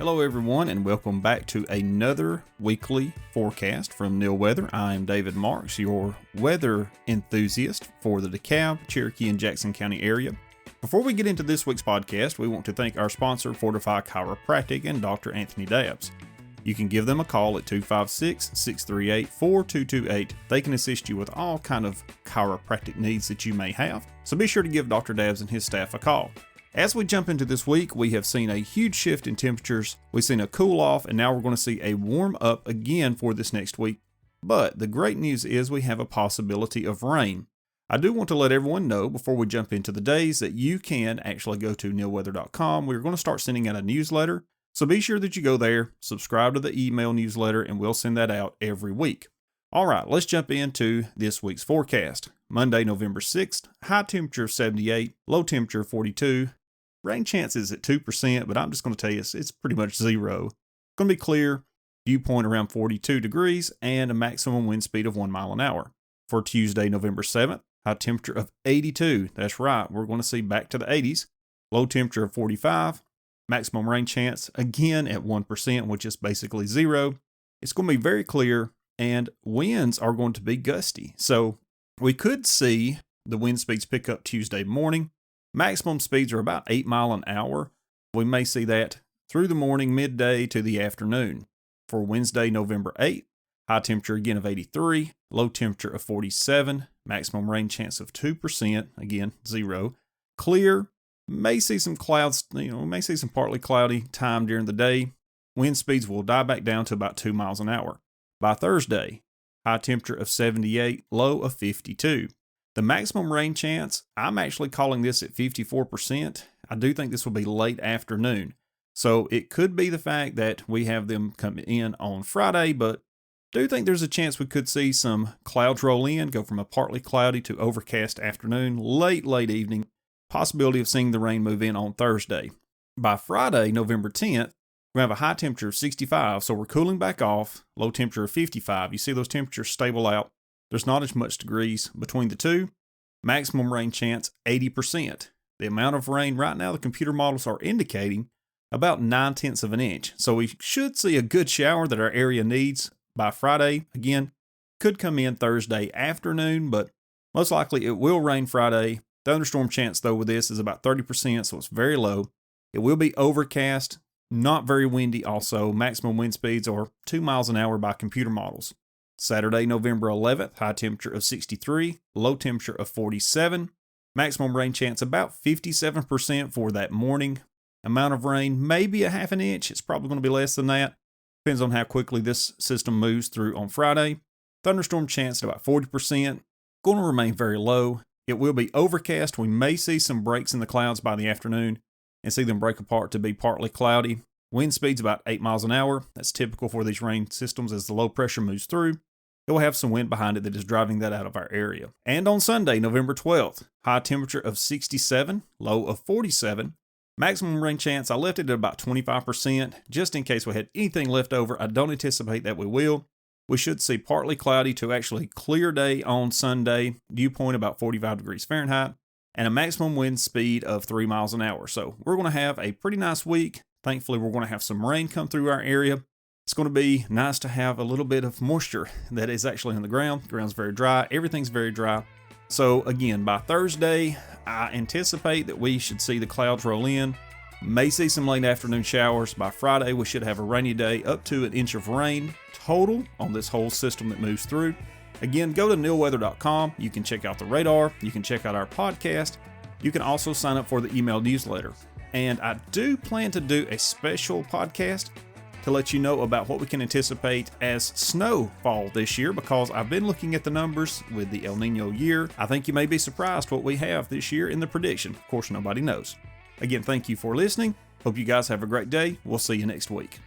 Hello everyone and welcome back to another weekly forecast from Neil Weather. I am David Marks, your weather enthusiast for the DeKalb, Cherokee, and Jackson County area. Before we get into this week's podcast, we want to thank our sponsor, Fortify Chiropractic, and Dr. Anthony Dabbs. You can give them a call at 256-638-4228. They can assist you with all kind of chiropractic needs that you may have. So be sure to give Dr. Dabbs and his staff a call. As we jump into this week, we have seen a huge shift in temperatures. We've seen a cool off, and now we're going to see a warm up again for this next week. But the great news is we have a possibility of rain. I do want to let everyone know before we jump into the days that you can actually go to neilweather.com. We're going to start sending out a newsletter. So be sure that you go there, subscribe to the email newsletter, and we'll send that out every week. All right, let's jump into this week's forecast. Monday, November 6th, high temperature of 78, low temperature of 42. Rain chances at 2%, but I'm just going to tell you it's pretty much zero. It's going to be clear, dew point around 42 degrees, and a maximum wind speed of 1 mile an hour. For Tuesday, November 7th, high temperature of 82. That's right, we're going to see back to the 80s. Low temperature of 45. Maximum rain chance again at 1%, which is basically zero. It's going to be very clear, and winds are going to be gusty. So we could see the wind speeds pick up Tuesday morning. Maximum speeds are about 8 miles an hour. We may see that through the morning, midday to the afternoon. For Wednesday, November 8th, high temperature again of 83, low temperature of 47, maximum rain chance of 2%, again, zero. Clear, may see some clouds, may see some partly cloudy time during the day. Wind speeds will die back down to about 2 miles an hour. By Thursday, high temperature of 78, low of 52. The maximum rain chance, I'm actually calling this at 54%. I do think this will be late afternoon. So it could be the fact that we have them come in on Friday, but do think there's a chance we could see some clouds roll in, go from a partly cloudy to overcast afternoon, late evening. Possibility of seeing the rain move in on Thursday. By Friday, November 10th, we have a high temperature of 65, so we're cooling back off, low temperature of 55. You see those temperatures stable out. There's not as much degrees between the two. Maximum rain chance, 80%. The amount of rain right now, the computer models are indicating about 9/10 of an inch. So we should see a good shower that our area needs by Friday. Again, could come in Thursday afternoon, but most likely it will rain Friday. Thunderstorm chance, though, with this is about 30%, so it's very low. It will be overcast, not very windy also. Maximum wind speeds are 2 miles an hour by computer models. Saturday, November 11th, high temperature of 63, low temperature of 47. Maximum rain chance about 57% for that morning. Amount of rain, maybe a half an inch. It's probably going to be less than that. Depends on how quickly this system moves through on Friday. Thunderstorm chance at about 40%. Going to remain very low. It will be overcast. We may see some breaks in the clouds by the afternoon and see them break apart to be partly cloudy. Wind speeds about 8 miles an hour. That's typical for these rain systems as the low pressure moves through. It will have some wind behind it that is driving that out of our area. And on Sunday, November 12th, high temperature of 67, low of 47. Maximum rain chance, I left it at about 25%, just in case we had anything left over. I don't anticipate that we will. We should see partly cloudy to actually clear day on Sunday, dew point about 45 degrees Fahrenheit, and a maximum wind speed of 3 miles an hour. So we're going to have a pretty nice week. Thankfully, we're going to have some rain come through our area. It's going to be nice to have a little bit of moisture that is actually in the ground. The ground's very dry. Everything's very dry. So again, by Thursday, I anticipate that we should see the clouds roll in. May see some late afternoon showers. By Friday, we should have a rainy day up to an inch of rain total on this whole system that moves through. Again, go to neilweather.com. You can check out the radar. You can check out our podcast. You can also sign up for the email newsletter. And I do plan to do a special podcast to let you know about what we can anticipate as snowfall this year, because I've been looking at the numbers with the El Nino year. I think you may be surprised what we have this year in the prediction. Of course, nobody knows. Again, thank you for listening. Hope you guys have a great day. We'll see you next week.